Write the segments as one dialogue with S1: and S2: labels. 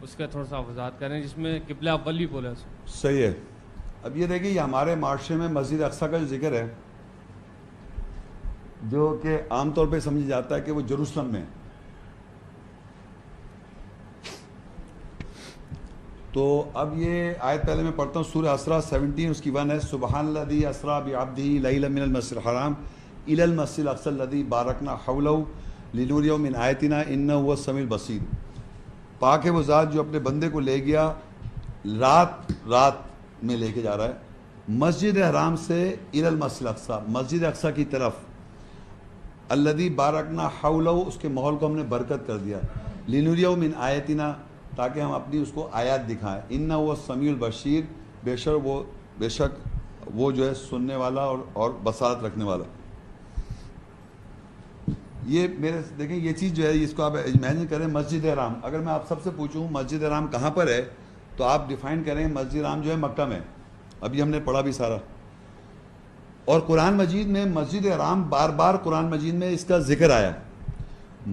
S1: اس کا تھوڑا سا وضاحت کریں جس میں قبلہ اول بھی بولا.
S2: صحیح ہے. اب یہ دیکھیں، یہ ہمارے معاشرے میں مسجد اقصیٰ کا جو ذکر ہے، جو کہ عام طور پہ سمجھا جاتا ہے کہ وہ جروسلم میں. تو اب یہ آیت پہلے میں پڑھتا ہوں، سورہ اسراء 17 اس کی 1 ہے. سبحان الذی اسریٰ بعبدہ لیلا من المسجد الحرام الی المسجد الاقصی الذی بارکنا حولہ لنریہ من آیاتنا انہ هو السمیع البصیر. پاک ہے وہ ذات جو اپنے بندے کو لے گیا رات میں لے کے جا رہا ہے مسجد حرام سے الی المسجد الاقصی، مسجد اقصی کی طرف. الذی بارکنا حولہ، اس کے ماحول کو ہم نے برکت کر دیا. لنریہ من آیاتنا، تاکہ ہم اپنی اس کو آیات دکھائیں. انہ هو السمیع البصیر، بے شک وہ جو ہے سننے والا اور بصارت رکھنے والا. یہ میرے دیکھیں یہ چیز جو ہے اس کو آپ امیجن کریں. مسجد حرام، اگر میں آپ سب سے پوچھوں مسجد حرام کہاں پر ہے تو آپ ڈیفائن کریں. مسجد حرام جو ہے مکہ میں، ابھی ہم نے پڑھا بھی سارا. اور قرآن مجید میں مسجد حرام بار بار قرآن مجید میں اس کا ذکر آیا.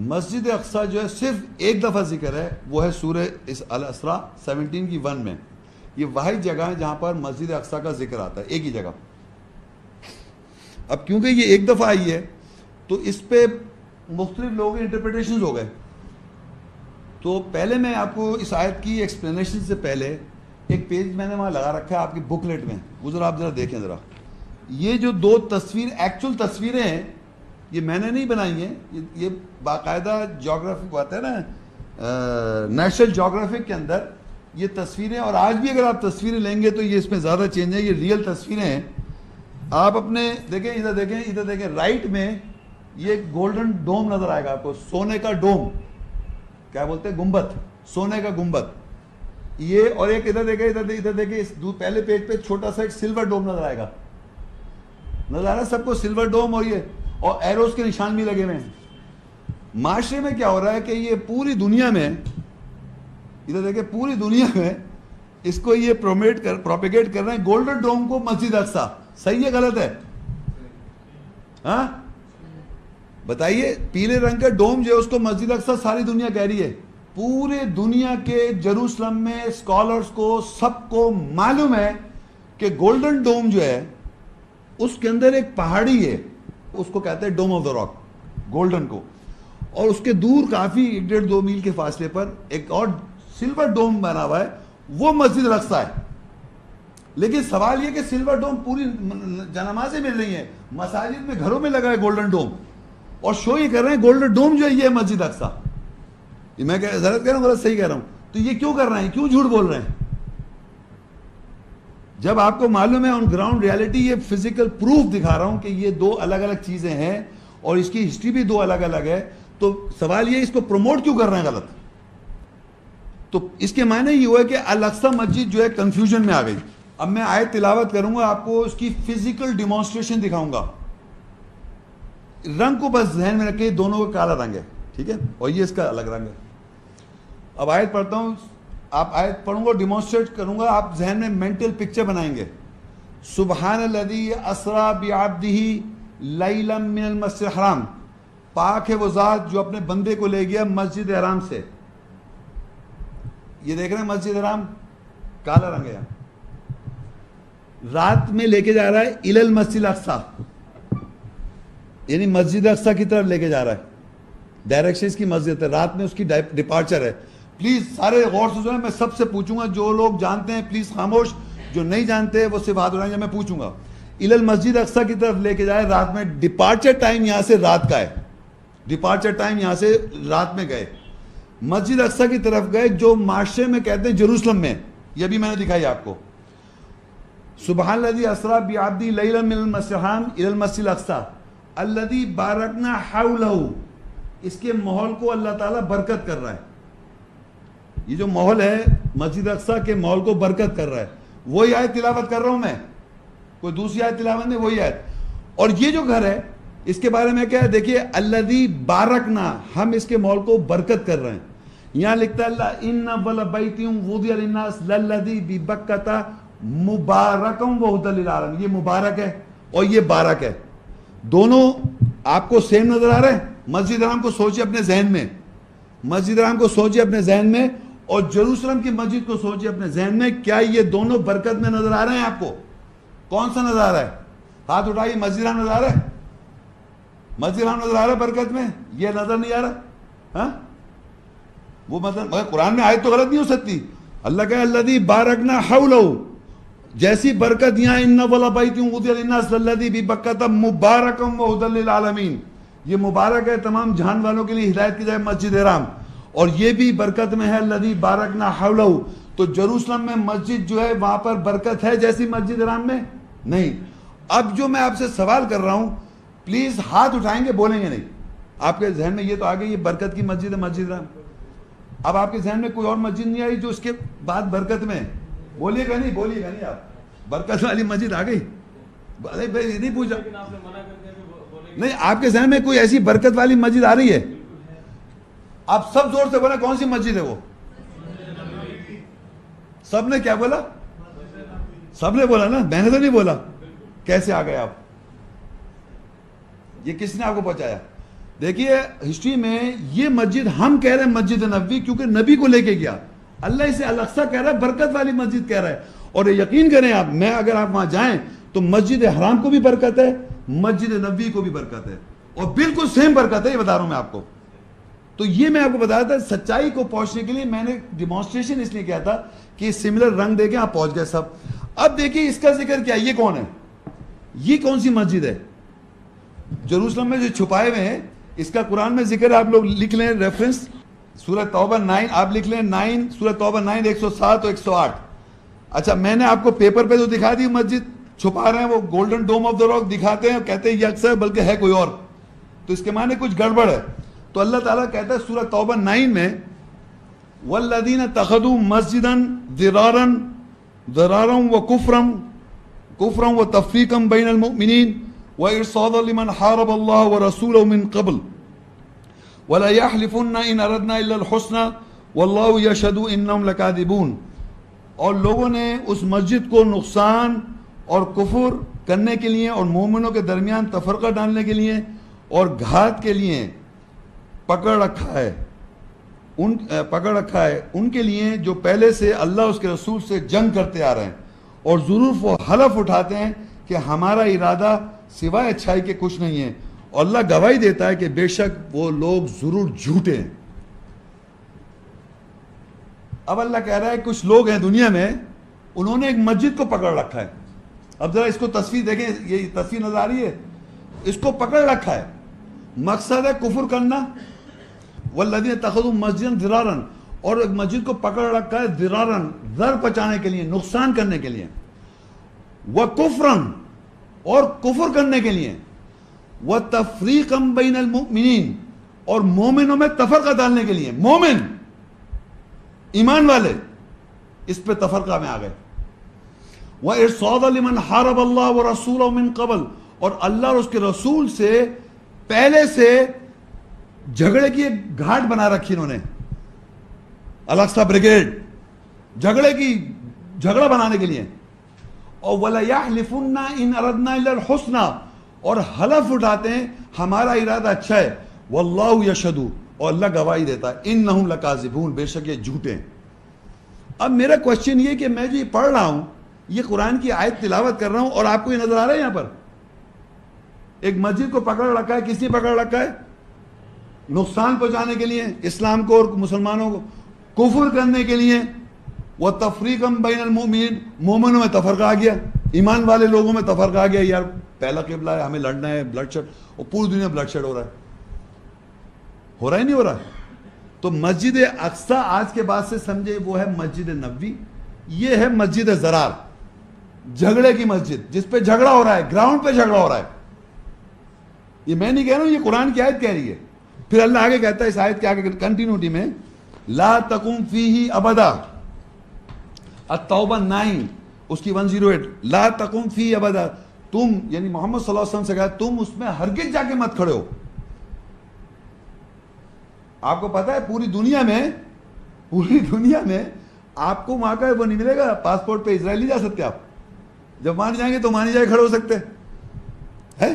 S2: مسجد اقصیٰ جو ہے صرف ایک دفعہ ذکر ہے، وہ ہے سورہ الاسراء 17 کی 1 میں. یہ واحد جگہ ہے جہاں پر مسجد اقصیٰ کا ذکر آتا ہے، ایک ہی جگہ. اب کیونکہ یہ ایک دفعہ آئی ہے تو اس پہ مختلف لوگوں کے انٹرپریٹیشنز ہو گئے. تو پہلے میں آپ کو اس آیت کی ایکسپلینیشن سے پہلے ایک پیج میں نے وہاں لگا رکھا ہے آپ کی بک لیٹ میں، وہ ذرا آپ ذرا دیکھیں ذرا. یہ جو 2 ایکچول تصویریں ہیں یہ میں نے نہیں بنائی ہیں، یہ باقاعدہ جغرافک بات ہے نا، نیشنل جغرافک کے اندر یہ تصویریں. اور آج بھی اگر آپ تصویریں لیں گے تو یہ اس میں زیادہ چینج ہے، یہ ریئل تصویریں ہیں. آپ اپنے دیکھیں، ادھر دیکھیں رائٹ میں یہ گولڈن ڈوم نظر آئے گا آپ کو، سونے کا ڈوم، کیا بولتے ہیں گنبد، سونے کا گنبد یہ. اور ایک ادھر دیکھیں اس پہلے پیج پہ چھوٹا سا ایک سلور ڈوم نظر آئے گا. نظر آ رہا ہے سب کو سلور ڈوم، اور ایروز کے نشان بھی لگے ہوئے ہیں. معاشرے میں کیا ہو رہا ہے کہ یہ پوری دنیا میں، ادھر دیکھیں پوری دنیا میں اس کو یہ پروپیگیٹ کر رہے ہیں گولڈن ڈوم کو مسجد اقصیٰ. صحیح ہے غلط ہے؟ ہاں بتائیے. پیلے رنگ کا ڈوم جو ہے اس کو مسجد اقصیٰ ساری دنیا کہہ رہی ہے. پورے دنیا کے جروسلم میں اسکالرز کو سب کو معلوم ہے کہ گولڈن ڈوم جو ہے اس کے اندر ایک پہاڑی ہے، اس کو کہتے ہیں ڈوم آف دا راک، گولڈن کو. اور اس کے دور کافی 1.5-2 میل کے فاصلے پر ایک اور سلور ڈوم بنا ہوا ہے، وہ مسجد الاقصیٰ ہے. لیکن سوال یہ کہ سلور ڈوم پوری جنمازیں مل رہی ہیں، مساجد میں گھروں میں لگا ہے گولڈن ڈوم، اور شو یہ کر رہے ہیں گولڈن ڈوم جو ہے یہ مسجد اقصیٰ. یہ میں غلط کہہ رہا ہوں غلط صحیح کہہ رہا ہوں؟ تو یہ کیوں کر رہے ہیں، کیوں جھوٹ بول رہے ہیں؟ جب آپ کو معلوم ہے آن گراؤنڈ ریالٹی، یہ فزیکل پروف دکھا رہا ہوں کہ یہ 2 الگ الگ چیزیں ہیں اور اس کی ہسٹری بھی 2 الگ الگ ہے. تو سوال یہ اس کو پروموٹ کیوں کر رہے ہیں غلط؟ تو اس کے معنی یہ ہوا ہے کہ الاقصیٰ مسجد جو ہے کنفیوژن میں آ گئی. اب میں آیت تلاوت کروں گا، آپ کو اس کی فزیکل ڈیمانسٹریشن دکھاؤں گا. رنگ کو بس ذہن میں رکھیں، دونوں کا کالا رنگ ہے، ٹھیک ہے، اور یہ اس کا الگ رنگ ہے. اب آیت پڑھتا ہوں، آپ آیت پڑھوں گا، ڈیمانسٹریٹ کروں گا، آپ ذہن میں مینٹل پکچر بنائیں گے. سبحان الذی اسریٰ بعبدہ لیلا من المسجد الحرام، پاک ہے وہ ذات جو اپنے بندے کو لے گیا مسجد حرام سے. یہ دیکھ رہے ہیں مسجد حرام کالا رنگ ہے، رات میں لے کے جا رہا ہے الی المسجد الاقصیٰ، یعنی مسجد اقصیٰ کی طرف لے کے جا رہا ہے. ڈائریکشن اس کی مسجد ہے، رات میں اس کی ڈپارچر ہے. پلیز سارے غور سے سنیں، میں سب سے پوچھوں گا، جو لوگ جانتے ہیں پلیز خاموش، جو نہیں جانتے وہ صرف ہاتھ اٹھائیں. جب میں پوچھوں گا الی المسجد اقصیٰ کی طرف لے کے جائے رات میں، ڈپارچر ٹائم یہاں سے رات کا ہے، ڈپارچر ٹائم یہاں سے رات میں گئے، مسجد اقصیٰ کی طرف گئے جو معاشرے میں کہتے ہیں جروسلم میں. یہ بھی میں نے دکھائی آپ کو. سبحان الذی اسریٰ بعبدہ لیلا من المسجد الحرام الی المسجد الاقصیٰ الذی بارکنا حولہ، اس کے ماحول کو اللہ تعالیٰ برکت کر رہا ہے. یہ جو ماحول ہے مسجد اقصیٰ کے ماحول کو برکت کر رہا ہے. وہی آیت تلاوت کر رہا ہوں میں، کوئی دوسری آیت تلاوت نہیں، وہی آیت. اور یہ جو گھر ہے اس کے بارے میں کیا ہے دیکھیے، الذی بارکنا، ہم اس کے ماحول کو برکت کر رہے ہیں. یہاں لکھتا ہے اللہ ان اول بیت وضع للناس للذی ببکۃ مبارکا وہدی للعالمین، یہ مبارک ہے اور یہ بارک ہے، دونوں آپ کو سیم نظر آ رہے ہیں. مسجد حرام کو سوچیے اپنے ذہن میں، مسجد حرام کو سوچیے اپنے ذہن میں، اور جیروسلم کی مسجد کو سوچیے اپنے ذہن میں, کیا یہ دونوں برکت میں نظر آ رہے ہیں آپ کو؟ کون سا نظر آ رہا ہے؟ ہاتھ اٹھائیے. مسجد حرام نظر آ رہا ہے؟ مسجد حرام نظر آ رہا ہے برکت میں؟ یہ نظر نہیں آ رہا؟ ہاں وہ مطلب مگر قرآن میں آیت تو غلط نہیں ہو سکتی. اللہ کہے الذی بارکنا حولہ, جیسی برکت یہاں ان ولا بیت وضع للناس الذی ببکۃ مبارکا وہدی للعالمین, یہ مبارک ہے تمام جہان والوں کے لیے, ہدایت کی جائے مسجد حرام, اور یہ بھی برکت میں ہے الذی بارکنا حولہ. تو جیروسلم میں مسجد جو ہے وہاں پر برکت ہے جیسی مسجد حرام میں نہیں. اب جو میں آپ سے سوال کر رہا ہوں, پلیز ہاتھ اٹھائیں گے, بولیں گے نہیں. آپ کے ذہن میں یہ تو آ گئی یہ برکت کی مسجد ہے مسجد حرام. اب آپ کے ذہن میں کوئی اور مسجد نہیں آئی جو اس کے بعد برکت میں؟ بولیے گا نہیں, بولیے گا نہیں آپ, برکت والی مسجد آ گئی؟ نہیں پوچھا نہیں, آپ کے ذہن میں کوئی ایسی برکت والی مسجد آ رہی ہے؟ آپ سب زور سے بولا کون سی مسجد ہے وہ؟ سب نے کیا بولا؟ سب نے بولا نا, میں نے تو نہیں بولا. کیسے آ گئے آپ؟ یہ کس نے آپ کو پہنچایا؟ دیکھیے ہسٹری میں یہ مسجد ہم کہہ رہے ہیں مسجد نبوی کیونکہ نبی کو لے کے گیا. اللہ اسے الاقصی کہہ رہا ہے, برکت والی مسجد کہہ رہا ہے. اور یقین کریں آپ, میں اگر آپ وہاں جائیں تو مسجد حرام کو بھی برکت ہے, مسجد نبوی کو بھی برکت ہے, اور بالکل سیم برکت ہے, یہ بتا رہا ہوں میں آپ کو. تو یہ میں آپ کو بتایا تھا, سچائی کو پہنچنے کے لیے میں نے ڈیمانسٹریشن اس لیے کیا تھا کہ سملر رنگ دے کے آپ پہنچ گئے سب. اب دیکھیے اس کا ذکر کیا, یہ کون ہے, یہ کون سی مسجد ہے جیروسلم میں جو چھپائے ہوئے ہیں؟ اس کا قرآن میں ذکر ہے, آپ لوگ لکھ لیں ریفرنس, سورہ توبہ 9, آپ لکھ لیں 9, سورہ توبہ 9 107 اور 108. اچھا میں نے آپ کو پیپر پہ تو دکھا دی مسجد, چھپا رہے ہیں وہ golden Dome of the Rock دکھاتے ہیں, کہتے ہیں یہ اکثر بلکہ ہے کوئی اور, تو اس کے معنی کچھ گڑبڑ ہے. تو اللہ تعالیٰ کہتا ہے سورہ توبہ 9 میں والذین اتخذوا مسجدا ضرارا وکفرا وتفریقا بین المؤمنین وارصادا لمن حارب اللہ ورسولہ من قبل ولا يحلفن ان اردنا الا الحسنى واللہ یشہد انہم لکاذبون. اور لوگوں نے اس مسجد کو نقصان اور کفر کرنے کے لیے اور مومنوں کے درمیان تفرقہ ڈالنے کے لیے اور گھات کے لیے پکڑ رکھا ہے ان کے لیے جو پہلے سے اللہ اس کے رسول سے جنگ کرتے آ رہے ہیں, اور ضرور وہ حلف اٹھاتے ہیں کہ ہمارا ارادہ سوائے اچھائی کے کچھ نہیں ہے, اور اللہ گواہی دیتا ہے کہ بے شک وہ لوگ ضرور جھوٹے ہیں. اب اللہ کہہ رہا ہے کچھ لوگ ہیں دنیا میں, انہوں نے ایک مسجد کو پکڑ رکھا ہے. اب ذرا اس کو تصویر دیکھیں, یہ تصویر نظر آ رہی ہے, اس کو پکڑ رکھا ہے, مقصد ہے کفر کرنا. والذین اتخذوا مسجدا ضرارا, اور ایک مسجد کو پکڑ رکھا ہے ضرارا, ضرر پہنچانے کے لیے, نقصان کرنے کے لیے, وکفرا, اور کفر کرنے کے لیے, وتفریقا بین المؤمنین, اور مومنوں میں تفرقہ ڈالنے کے لیے. مومن ایمان والے اس پہ تفرقہ میں آ گئے. وارصادا لمن حارب اللہ ورسولہ من قبل, اور اللہ اور اس کے رسول سے پہلے سے جھگڑے کی ایک گھاٹ بنا رکھی انہوں نے, الاقصی بریگیڈ, جھگڑا بنانے کے لیے. اور وَلَا يَحْلِفُنَّ إِنْ أَرَدْنَا إِلَّا الْحُسْنَى, اور حلف اٹھاتے ہیں ہمارا ارادہ اچھا ہے. وَاللَّهُ يَشْهَدُ, اور اللہ گواہی دیتا ہے, إِنَّهُمْ لَكَاذِبُونَ, بے شک یہ جھوٹے ہیں. اب میرا کوشچن یہ کہ میں جو یہ پڑھ رہا ہوں, یہ قرآن کی آیت تلاوت کر رہا ہوں, اور آپ کو یہ نظر آ رہا ہے یہاں پر ایک مسجد کو پکڑ رکھا ہے. کس نے پکڑ رکھا ہے؟ نقصان پہنچانے کے لیے اسلام کو اور مسلمانوں کو, کفر کرنے کے لیے, وَتَفْرِيقًا بَيْنَ الْمُؤْمِنِينَ, مومنوں میں تفرقہ آ گیا, ایمان والے لوگوں میں تفرقہ آ گیا, یار پہلا قبلہ ہے, ہمیں لڑنا ہے, بلڈ شیڈ, اور پوری دنیا بلڈ شیڈ ہو رہا ہے نہیں ہو رہا. تو مسجد اقصی آج کے بعد سے سمجھے وہ ہے مسجد نبوی, یہ ہے مسجد ضرار, جھگڑے کی مسجد, جس پہ جھگڑا ہو رہا ہے, گراؤنڈ پہ جھگڑا ہو رہا ہے. یہ میں نہیں کہہ رہا ہوں, یہ قرآن کی آیت کہہ رہی ہے. پھر اللہ آگے کہتا ہے اس آیت کے آگے کنٹینیوٹی میں, لا تقم فیہ ابدا, التوبہ 9 اس کی 108, لا تقم فیہ ابدا, تم یعنی محمد صلی اللہ علیہ وسلم سے کہا تم اس میں ہرگز جا کے مت کھڑے ہو. آپ کو پتا ہے پوری دنیا میں آپ کو وہاں کا وہ نہیں ملے گا, پاسپورٹ پہ اسرائیل نہیں جا سکتے آپ, جب وہاں جائیں گے تو وہاں نہیں جائے کھڑے ہو سکتے ہے,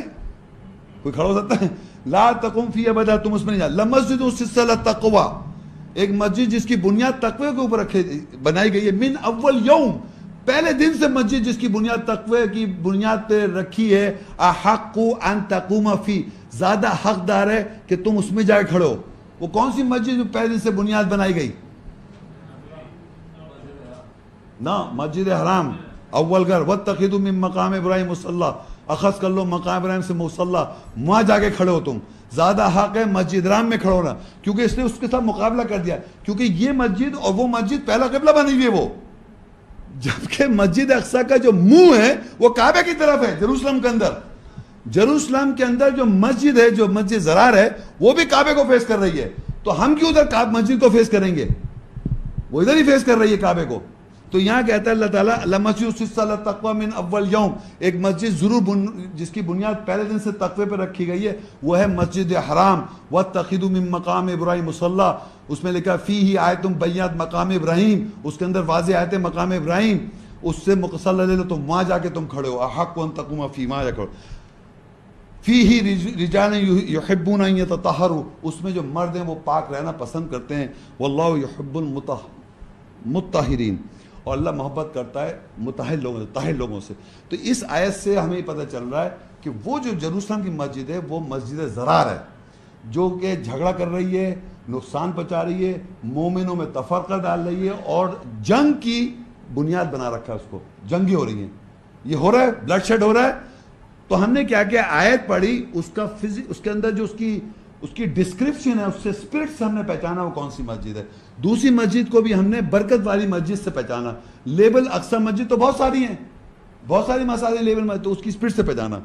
S2: کوئی کھڑا ہو سکتا ہے؟ لا تقم فی ابدا, تم اس میں نہیں جا. لمسجد اسست علی التقوی, ایک مسجد جس کی بنیاد تقوی کے اوپر بنائی گئی ہے، من اول یوم، پہلے دن سے مسجد جس کی بنیاد تقوی کی بنیاد پہ رکھی ہے، احق ان تقوم فی، زیادہ حقدار ہے کہ تم اس میں جا کے کھڑے ہو۔ وہ کون سی مسجد جو پہلے دن سے بنیاد بنائی گئی؟ نا مسجد حرام، اول گھر، واتخذوا من مقام ابراہیم مصلی، اخذ کر لو مقام ابراہیم سے مصلی، وہاں جا کے کھڑے ہو تم۔ زیادہ حق ہے مسجد حرام میں کھڑے ہونا، کیونکہ اس نے اس کے ساتھ مقابلہ کر دیا، کیونکہ یہ مسجد اور وہ مسجد پہلا قبلہ بنی ہوئی ہے وہ، جبکہ مسجد اقصی کا جو منہ ہے وہ کعبے کی طرف ہے، جروسلم کے اندر۔ جروسلم کے اندر جو مسجد ہے، جو مسجد زرار ہے، وہ بھی کعبے کو فیس کر رہی ہے، تو ہم کیوں ادھر مسجد کو فیس کریں گے؟ وہ ادھر ہی فیس کر رہی ہے کعبے کو۔ تو یہاں کہتا ہے اللہ تعالیٰ لَمَسْجِدُ أُسِّسَ عَلَى التَّقْوَىٰ مِنْ أَوَّلِ يَوْمٍ، ایک مسجد ضرور جس کی بنیاد پہلے دن سے تقوی پہ رکھی گئی ہے، وہ ہے مسجد حرام۔ وَاتَّخِذُوا مِن مَقَامِ إِبْرَاهِيمَ مُصَلًّى، اس میں لکھا فِيهِ آیَةٌ بَيِّنَةٌ مقام ابراہیم، اس کے اندر واضح آیت مقام ابراہیم، اس سے مصلی لے لو، تم وہاں جا کے تم کھڑے ہو، احق ان تقوم فی، وہاں جا کھڑے ہو۔ فِيهِ رِجَالٌ يُحِبُّونَ أَن يَتَطَهَّرُوا، اس میں جو مرد ہیں وہ پاک رہنا پسند کرتے ہیں، وَاللَّهُ يُحِبُّ الْمُطَّهِّرِينَ، اور اللہ محبت کرتا ہے مطہر لوگوں سے، طاہر لوگوں سے۔ تو اس آیت سے ہمیں پتہ چل رہا ہے کہ وہ جو جروسلم کی مسجد ہے وہ مسجد زرار ہے، جو کہ جھگڑا کر رہی ہے، نقصان پہنچا رہی ہے، مومنوں میں تفرقہ ڈال رہی ہے، اور جنگ کی بنیاد بنا رکھا ہے اس کو، جنگیں ہو رہی ہیں، یہ ہو رہا ہے، بلڈ شیڈ ہو رہا ہے۔ تو ہم نے کیا کیا، آیت پڑھی، اس کے اندر جو اس کی ڈسکرپشن ہے، اس سے اسپرٹ سے ہم نے پہچانا وہ کون سی مسجد ہے۔ دوسری مسجد کو بھی ہم نے برکت والی مسجد سے پہچانا، لیبل اقصی مسجد تو بہت ساری ہیں، بہت ساری مساجد لیبل مسجد، تو اس کی اسپرٹ سے پہچانا۔